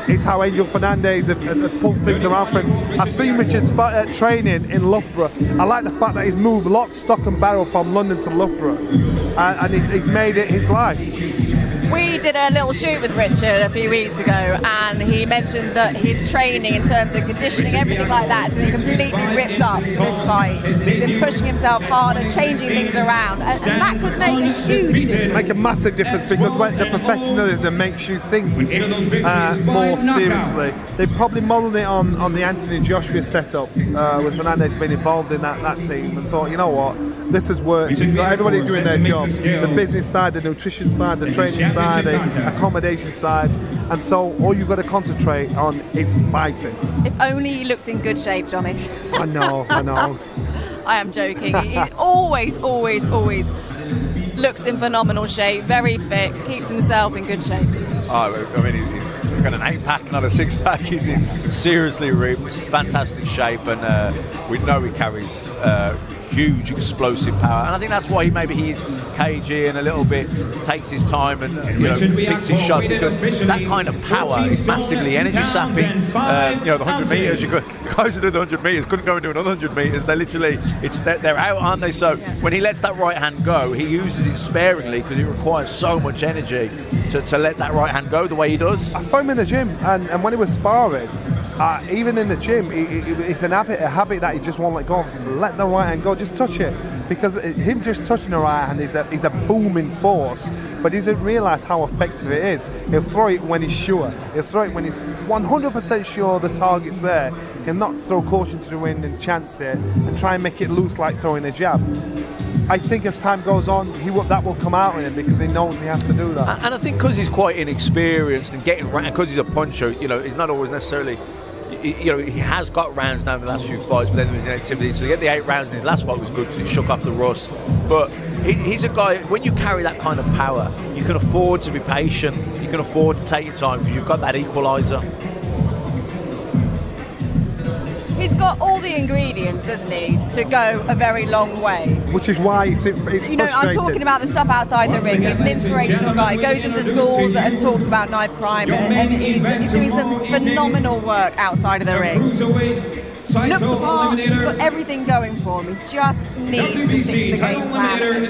C: it's how Angel Fernandez has pulled things around for him. I've seen Richard's training in Loughborough. I like the fact that he's moved lock, stock and barrel from London to Loughborough, and he's made it his life.
A: We did a little shoot with Richard a few weeks ago, and he mentioned that his training in terms of conditioning, everything like that, has been completely ripped up for this fight. He's been pushing himself harder, changing things around, and that could make a huge difference.
C: Make a massive difference, because when the professionalism makes you think more seriously. They probably modelled it on the Anthony Joshua setup, with Fernandez being involved in that team, and thought, you know what, this has worked. You've got everybody doing their job, the business side, the nutrition side, the training side, the accommodation side, and so all you've got to concentrate on is fighting.
A: If only he looked in good shape, Johnny.
C: I know.
A: I am joking. He always looks in phenomenal shape, very fit, keeps himself in good shape.
B: I mean, got an 8-pack, not a 6-pack. He's in seriously ripped, fantastic shape, and we know he carries huge explosive power. And I think that's why he is cagey and a little bit takes his time and picks his shots, because that kind of power is massively energy sapping. The 100 metres, guys who do the 100 metres couldn't go and do another 100 metres. They literally, they're out, aren't they? So when he lets that right hand go, he uses it sparingly because it requires so much energy to let that right hand go the way he does.
C: I saw him in the gym, and when he was sparring, even in the gym, it's a habit that he just won't let go of. Let the right hand go, just touch it, because him just touching the right hand is a booming force, but he doesn't realise how effective it is. He'll throw it when he's sure. He'll throw it when he's 100% sure the target's there. He'll not throw caution to the wind and chance it and try and make it loose like throwing a jab. I think as time goes on, that will come out in him because he knows he has to do that.
B: And I think because he's quite inexperienced and getting around, because he's a puncher, he's not always necessarily. He has got rounds now in the last few fights, but then there was inactivity. So to get the 8 rounds in his last fight was good because he shook off the rust. But he's a guy, when you carry that kind of power, you can afford to be patient. You can afford to take your time because you've got that equaliser.
A: He's got all the ingredients, doesn't he, to go a very long way.
C: Which is why it's frustrating.
A: I'm talking about the stuff outside the ring. He's an inspirational guy. He goes into schools and talks about knife crime, and he's doing some phenomenal work outside of the ring. Look the part, he's got everything going for him. He just needs to fix the game plan.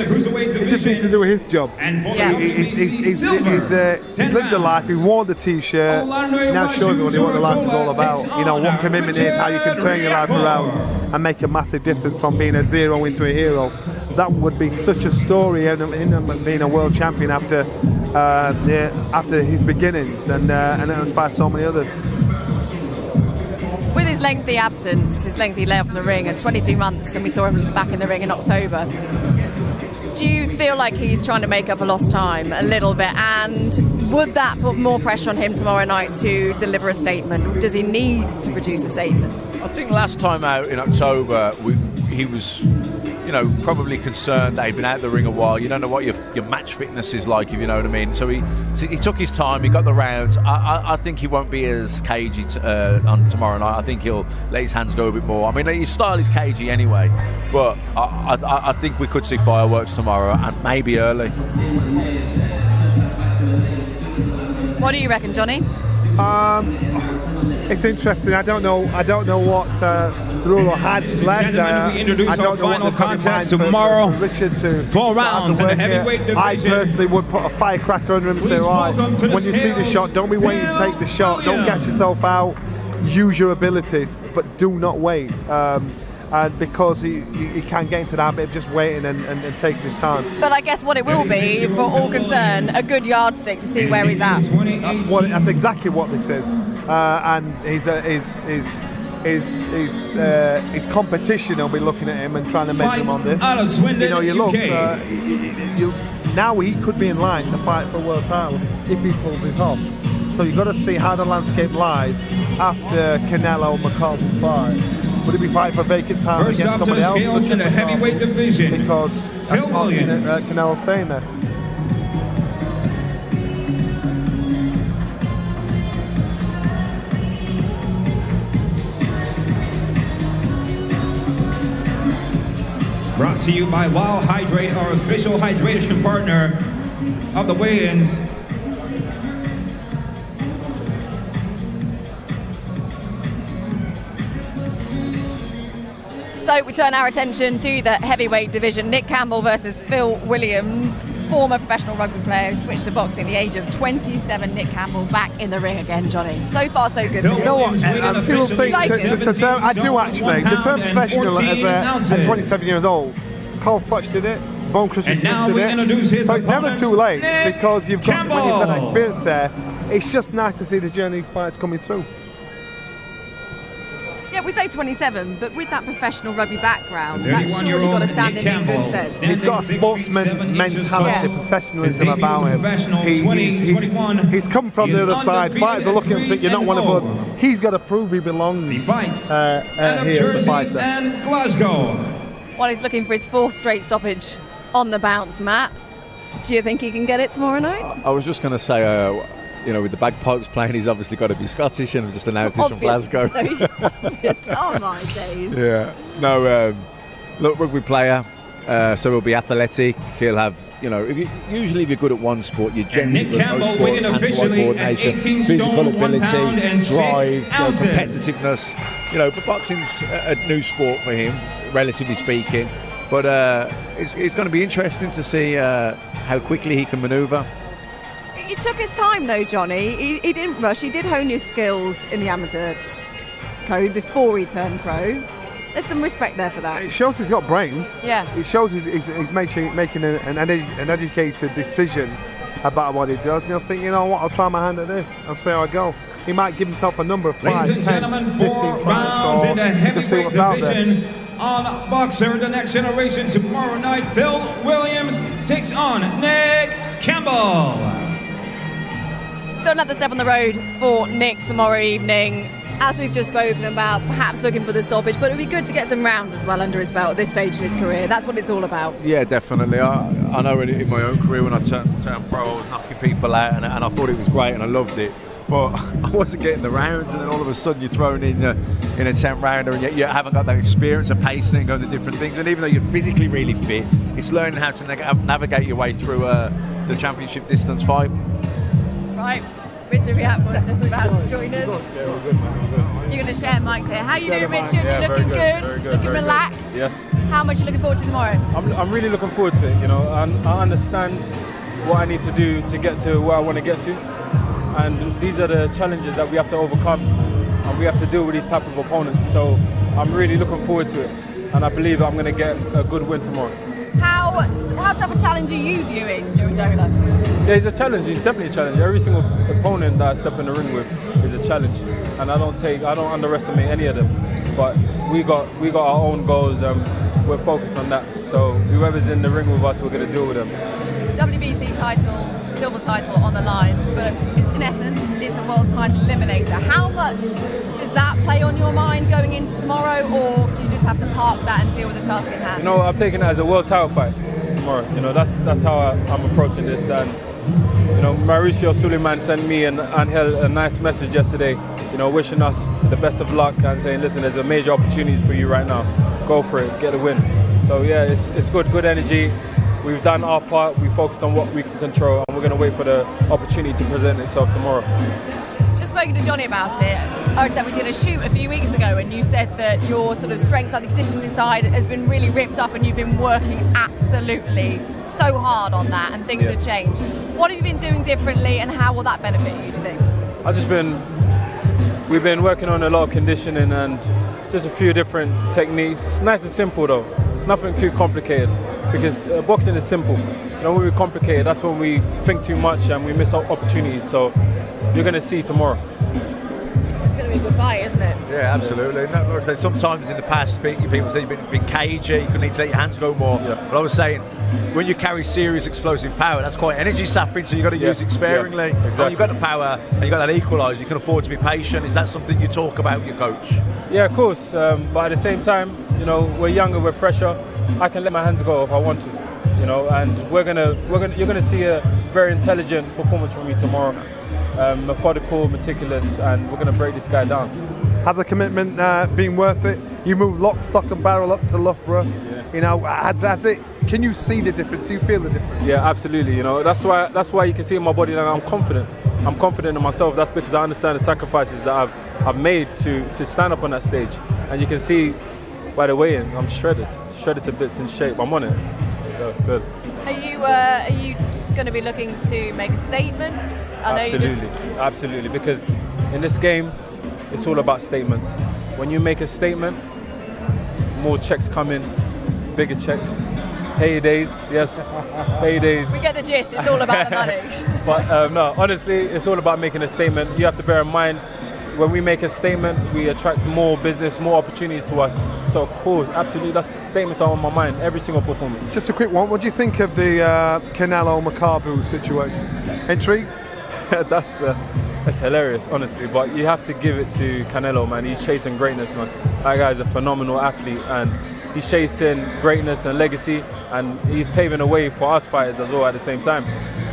C: He just needs to do his job.
A: Yeah.
C: He's lived a life, he wore the t-shirt, now shows everybody what the life is all about. What commitment is, how you can turn your life around and make a massive difference from being a zero into a hero. That would be such a story in him being a world champion after his beginnings, and it inspires so many others.
A: With his lengthy absence, his lengthy lay off the ring, and 22 months, and we saw him back in the ring in October. Do you feel like he's trying to make up for lost time a little bit? And would that put more pressure on him tomorrow night to deliver a statement? Does he need to produce a statement?
B: I think last time out in October, he was, probably concerned that he'd been out of the ring a while. You don't know what your match fitness is like, if you know what I mean. So he took his time, he got the rounds. I think he won't be as cagey on tomorrow night. I think he'll let his hands go a bit more. I mean, his style is cagey anyway, but I think we could see fireworks tomorrow, and maybe early.
C: What
A: do you reckon, Johnny?
C: It's interesting. I don't know what Durodola has left.
D: We introduce
C: I don't
D: our
C: know
D: final
C: what
D: contest tomorrow.
C: Richard to
D: 4 rounds in the heavyweight division.
C: I personally would put a firecracker under him and say, right, when you see the shot, don't be waiting to take the shot. Don't catch yourself out. Use your abilities, but do not wait. And because he can't get into the habit of just waiting and taking his time.
A: But I guess what it will be, for all concerned, a good yardstick to see where he's at.
C: That's exactly what this is. And his competition will be looking at him and trying to measure him on this. Now he could be in line to fight for a world title if he pulls it off. So you've got to see how the landscape lies after Canelo McCall fight. Would he be fighting for vacant time against somebody else?
D: In the heavyweight division,
C: because Canelo's staying there.
D: Brought to you by Wow Hydrate, our official hydration partner of the weigh-ins.
A: So we turn our attention to the heavyweight division. Nick Campbell versus Phil Williams, former professional rugby player who switched to boxing at the age of 27. Nick Campbell back in the ring again, Johnny. So far, so good.
C: You know what? People think I do actually. The term professional at 27 years old. Carl Fudge did it. Bone Crusher did it. So it's never too late because you've got when you've got that experience there. It's just nice to see the journey these fighters coming through.
A: Yeah, we say 27, but with that professional rugby background, that's surely got to stand in good stead.
C: He's got a sportsman's mentality, professionionalism about him. He's come from the other side. Fighters are looking and think, you're not one of us. He's got to prove he belongs here, the fighter.
D: And Glasgow.
A: Well, he's looking for his 4th straight stoppage on the bounce, Matt. Do you think he can get it tomorrow night?
B: I was just going to say, you know, with the bagpipes playing, he's obviously got to be Scottish, and just announced he's from Glasgow.
A: Oh my days.
B: Yeah. No, look, rugby player, so he'll be athletic. He'll have, you know, usually if you're good at one sport, you're generally
D: Nick Campbell winning officially at 18
B: physical
D: stone,
B: ability,
D: 1 pound and 6
B: drive,
D: ounces.
B: competitiveness. You know, but boxing's a new sport for him, relatively speaking. But it's going to be interesting to see how quickly he can manoeuvre.
A: It took his time though, Johnny. He didn't rush. He did hone his skills in the amateur code before he turned pro. There's some respect there for that.
C: It shows he's got brains.
A: Yeah.
C: It shows he's making an educated decision about what he does. And he'll think, you know what, I'll try my hand at this. I'll see how I go. He might give himself a number of 5,
D: Ladies and
C: 10,
D: gentlemen,
C: 15
D: 4
C: fights,
D: rounds in the
C: to see
D: heavyweight
C: what's out there.
D: division on Boxer, the next generation. Tomorrow night, Bill Williams takes on Nick Campbell.
A: So another step on the road for Nick tomorrow evening. As we've just spoken about, perhaps looking for the stoppage, but it would be good to get some rounds as well under his belt at this stage in his career. That's what it's all about.
B: Yeah, definitely. I know in my own career when I turned pro, I was knocking people out, and I thought it was great and I loved it. But I wasn't getting the rounds, and then all of a sudden you're thrown in a 10th rounder, and yet you haven't got that experience of pacing and going to different things. And even though you're physically really fit, it's learning how to navigate your way through the championship distance fight.
A: Right. Richard Riakporhe is just about to join us.
E: Yeah, we're good, man.
A: You're going to share mic here. How are you doing, Richard? You're looking good, looking relaxed.
E: Yes.
A: How much are you looking forward to tomorrow?
E: I'm really looking forward to it, you know, and I understand what I need to do to get to where I want to get to. And these are the challenges that we have to overcome, and we have to deal with these type of opponents. So I'm really looking forward to it, and I believe I'm going to get a good win tomorrow.
A: How tough a challenge are you viewing Durodola?
E: Yeah, he's a challenge. He's definitely a challenge. Every single opponent that I step in the ring with is a challenge, and I don't underestimate any of them. But we got our own goals, and we're focused on that. So whoever's in the ring with us, we're going to deal with them.
A: WBC title, silver title on the line, but in essence, it's the world title eliminator. How much does that play on your mind going into tomorrow, or do you just have to park that and deal with the task at hand?
E: You know, I've taken it as a world title fight tomorrow. You know, that's how I'm approaching it. And you know, Mauricio Suleiman sent me and Angel a nice message yesterday. You know, wishing us the best of luck and saying, listen, there's a major opportunity for you right now. Go for it, get a win. So yeah, it's good energy. We've done our part, we focused on what we can control, and we're going to wait for the opportunity to present itself tomorrow.
A: Just spoken to Johnny about it. I heard that we did a shoot a few weeks ago, and you said that your sort of strength on the conditioning side has been really ripped up, and you've been working absolutely so hard on that, and things have changed. What have you been doing differently, and how will that benefit you, do you think?
E: We've been working on a lot of conditioning and just a few different techniques. Nice and simple though, nothing too complicated, because boxing is simple. You know, when we complicate it, that's when we think too much and we miss opportunities. So you're going to see tomorrow.
A: It's going to be a good fight, isn't it?
B: Yeah, absolutely. No, like I say, sometimes in the past, people say you've been cagey, you need to let your hands go more. Yeah. But I was saying, when you carry serious explosive power, that's quite energy sapping, so you've got to use it sparingly.
E: Yeah, exactly.
B: When you've got the power and you've got that equaliser, you can afford to be patient. Is that something you talk about with your coach?
E: Yeah, of course. But at the same time, you know, we're younger, we're fresher. I can let my hands go if I want to. You know, and you're gonna see a very intelligent performance from me tomorrow. Methodical, meticulous, and we're gonna break this guy down.
C: Has the commitment been worth it? You moved lock, stock and barrel up to Loughborough. Yeah. You know, has it? Can you see the difference? Do you feel the difference?
E: Yeah, absolutely. You know, that's why you can see in my body that I'm confident. I'm confident in myself. That's because I understand the sacrifices that I've made to stand up on that stage, and you can see by the way I'm shredded to bits, in shape. I'm on it. So, good.
A: Are you going to be looking to make a statement?
E: Absolutely, because in this game, it's all about statements. When you make a statement, more checks come in, bigger checks, paydays, yes, paydays.
A: We get the gist, it's all about the money.
E: But no, honestly, it's all about making a statement. You have to bear in mind, when we make a statement, we attract more business, more opportunities to us. So of course, absolutely, that's statements are on my mind, every single performance.
C: Just a quick one, what do you think of the Canelo-Makabu situation? Intrigue?
E: That's hilarious, honestly, but you have to give it to Canelo, man. He's chasing greatness, man. That guy's a phenomenal athlete, and he's chasing greatness and legacy. and he's paving the way for us fighters as well at the same time.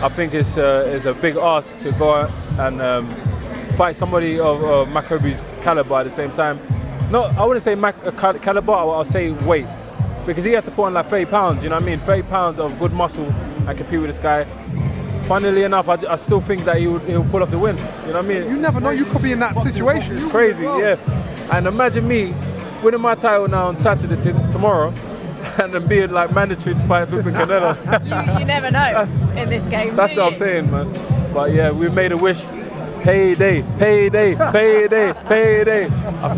E: I think it's a big ask to go and fight somebody of Maccabee's caliber at the same time. No, I wouldn't say caliber, I'll say weight. Because he has to put on like 30 pounds, you know what I mean? 30 pounds of good muscle and compete with this guy. Funnily enough, I still think that he'll pull off the win. You know what I mean?
C: You never know, you could be in that situation.
E: It's crazy, yeah. And imagine me winning my title now on Saturday tomorrow and then being like mandatory to fight with Canelo.
A: You never know in this game.
E: That's what I'm saying, man. But yeah, we've made a wish. Payday, payday, payday, payday.
B: I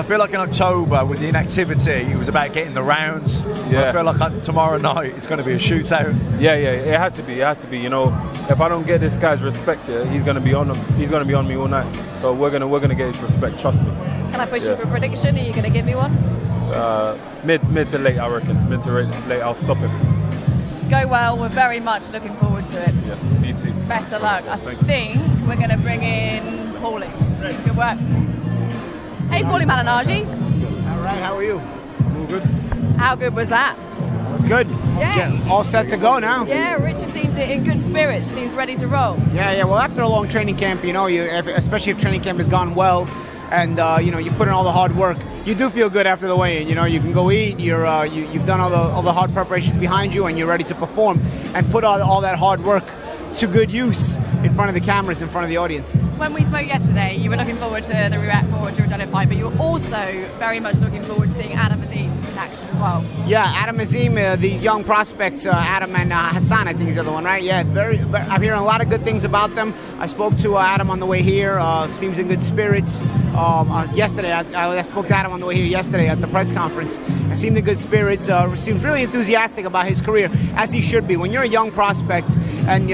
B: feel like in October with the inactivity, it was about getting the rounds.
E: Yeah.
B: I feel like tomorrow night it's going to be a shootout.
E: Yeah, it has to be. It has to be. You know, if I don't get this guy's respect here, he's going to be on him. He's going to be on me all night. So we're gonna get his respect. Trust me.
A: Can I push you for a prediction? Are you going to give me one?
E: Mid to late, I reckon. Mid to late, I'll stop him.
A: Go well. We're very much looking forward to it.
E: Yes, me too.
A: Best of luck. I think we're going to bring in Paulie. Good work. Hey, Paulie Malignaggi.
F: All right, how are you?
E: All good.
A: How good was that?
F: It was good.
A: Yeah.
F: All set to go now.
A: Yeah, Richard seems in good spirits. Seems ready to roll.
F: Yeah. Well, after a long training camp, you know, especially if training camp has gone well, and you know, you put in all the hard work, you do feel good after the weigh-in. You know, you can go eat. You've done all the hard preparations behind you, and you're ready to perform and put all that hard work to good use in front of the cameras, in front of the audience.
A: When we spoke yesterday, you were looking forward to the Riakporhe Durodola fight, but you were also very much looking forward to seeing Adam Azeez in action as well.
F: Yeah, Adam Azeem, the young prospects, Adam and Hassan, I think is the other one, right? Yeah, I'm hearing a lot of good things about them. I spoke to Adam on the way here. Seems in good spirits. Yesterday, I spoke to Adam on the way here yesterday at the press conference. I seemed in good spirits. Seems really enthusiastic about his career, as he should be. When you're a young prospect and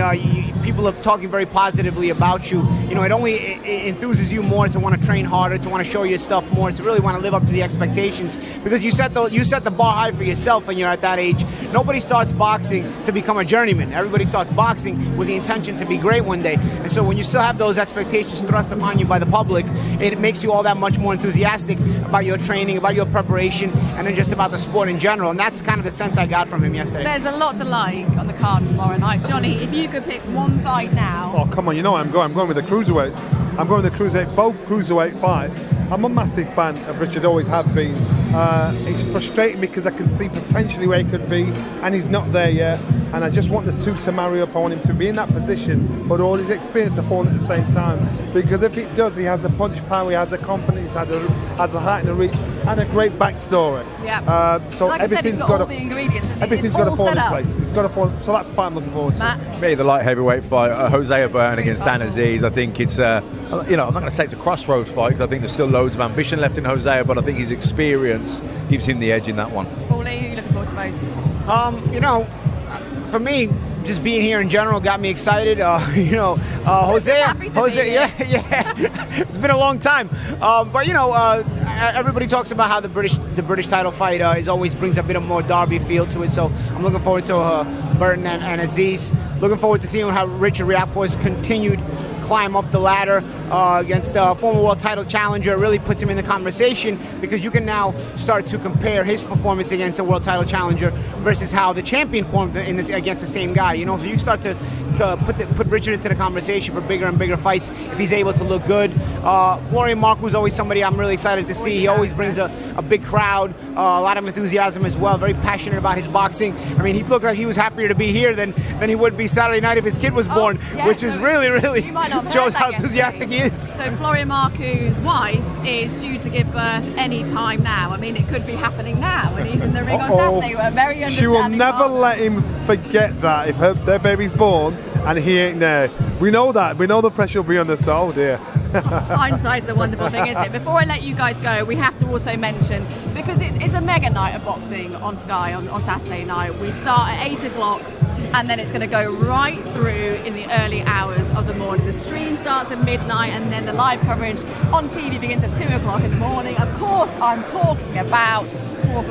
F: people are talking very positively about you, you know, it only enthuses you more to want to train harder, to want to show your stuff more, to really want to live up to the expectations, because you set the bar high for yourself when you're at that age. Nobody starts boxing to become a journeyman. Everybody starts boxing with the intention to be great one day. And so when you still have those expectations thrust upon you by the public, it makes you all that much more enthusiastic about your training, about your preparation, and then just about the sport in general. And that's kind of the sense I got from him yesterday.
A: There's a lot to like on the card tomorrow night. Johnny, if you could pick one fight now.
C: Oh, come on, you know where I'm going. I'm going with the cruiserweights. I'm going with the cruiserweight, both cruiserweight fights. I'm a massive fan of Richard, always have been. It's frustrating because I can see potentially where he could be, and he's not there yet. And I just want the two to marry up. I want him to be in that position, but all his experience to fall at the same time. Because if it does, he has the punch power, he has the confidence, he has a height and a reach, and a great backstory.
A: Yeah.
C: So
A: like
C: everything's
A: got all the ingredients.
C: Everything's got to fall in place. It's got to fall. So that's the fight I'm looking forward to.
A: Matt?
B: Me, the light heavyweight fight, Hosea Burton against Dan Azeez. I think it's, you know, I'm not going to say it's a crossroads fight because I think there's still loads of ambition left in Hosea, but I think his experience gives him the edge in that one.
A: Paulie, who are you looking forward to most?
F: You know, for me, just being here in general got me excited. Hosea, yeah. It's been a long time. But you know, everybody talks about how the British title fight is always brings a bit of more derby feel to it. So I'm looking forward to Burton and Azeez. Looking forward to seeing how Richard Riakporhe's continued climb up the ladder against a former world title challenger. It really puts him in the conversation because you can now start to compare his performance against a world title challenger versus how the champion formed against the same guy. You know, so you start to put Richard into the conversation for bigger and bigger fights if he's able to look good. Florian Marku is always somebody I'm really excited to see. He always brings a big crowd, a lot of enthusiasm as well. Very passionate about his boxing. I mean, he looked like he was happier to be here than he would be Saturday night if his kid was born, which is really shows how enthusiastic he is.
A: So Florian Marku's wife is due to give birth any time now. I mean, it could be happening now when he's in the ring on Saturday. We're very understanding.
C: She will never let him forget that if their baby's born and he ain't there. We know that. We know the pressure will be on us. Oh dear.
A: Hindsight's a wonderful thing, isn't it? Before I let you guys go, we have to also mention, because it's a mega night of boxing on Sky on Saturday night. We start at 8 o'clock and then it's going to go right through in the early hours of the morning. The stream starts at midnight and then the live coverage on TV begins at 2 o'clock in the morning. Of course, I'm talking about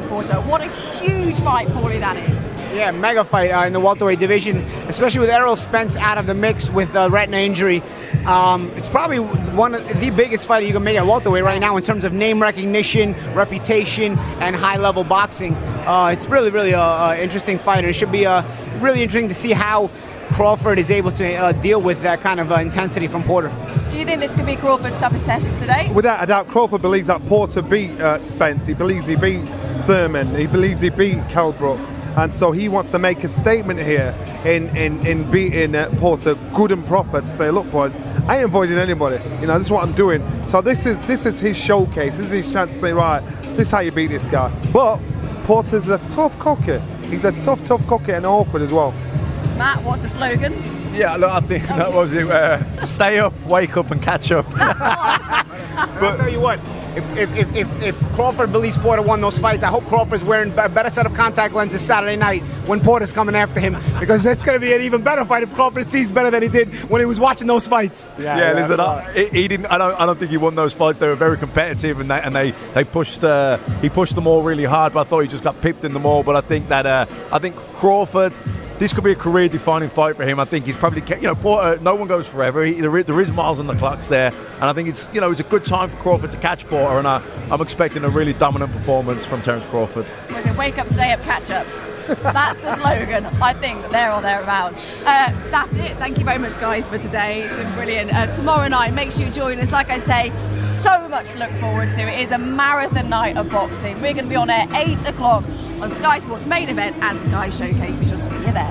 A: Porter. What a huge fight, Paulie, that is.
F: Yeah, mega fight in the welterweight division, especially with Errol Spence out of the mix with retina injury. It's probably one of the biggest fight you can make at welterweight right now in terms of name recognition, reputation, and high-level boxing. It's really, really interesting fight, and it should be really interesting to see how Crawford is able to deal with that kind of intensity from Porter.
A: Do you think this could be Crawford's toughest test today?
C: Without a doubt, Crawford believes that Porter beat Spence. He believes he beat Thurman. He believes he beat Kelbrook. And so he wants to make a statement here in beating Porter good and proper to say, look, boys, I ain't avoiding anybody. You know, this is what I'm doing. So this is his showcase. This is his chance to say, right, this is how you beat this guy. But Porter's a tough cookie. He's a tough cookie and awkward as well.
A: Matt, what's the slogan?
B: Yeah, look, I think that was it. Stay up, wake up, and catch up.
F: But I'll tell you what, if Crawford believes Porter won those fights, I hope Crawford's wearing a better set of contact lenses Saturday night when Porter's coming after him, because it's going to be an even better fight if Crawford sees better than he did when he was watching those fights.
B: Yeah, listen, he didn't. I don't think he won those fights. They were very competitive, and they pushed. He pushed them all really hard, but I thought he just got pipped in them all. But I think Crawford. This could be a career-defining fight for him. I think he's probably, Porter, no one goes forever. There is miles on the clocks there. And I think it's a good time for Crawford to catch Porter. And I'm expecting a really dominant performance from Terence Crawford.
A: Wake up, stay up, catch up. That's the slogan, I think, there or thereabouts. That's it. Thank you very much, guys, for today. It's been brilliant. Tomorrow night, make sure you join us. Like I say, so much to look forward to. It is a marathon night of boxing. We're going to be on air 8 o'clock on Sky Sports Main Event and Sky Showcase. We shall see you there.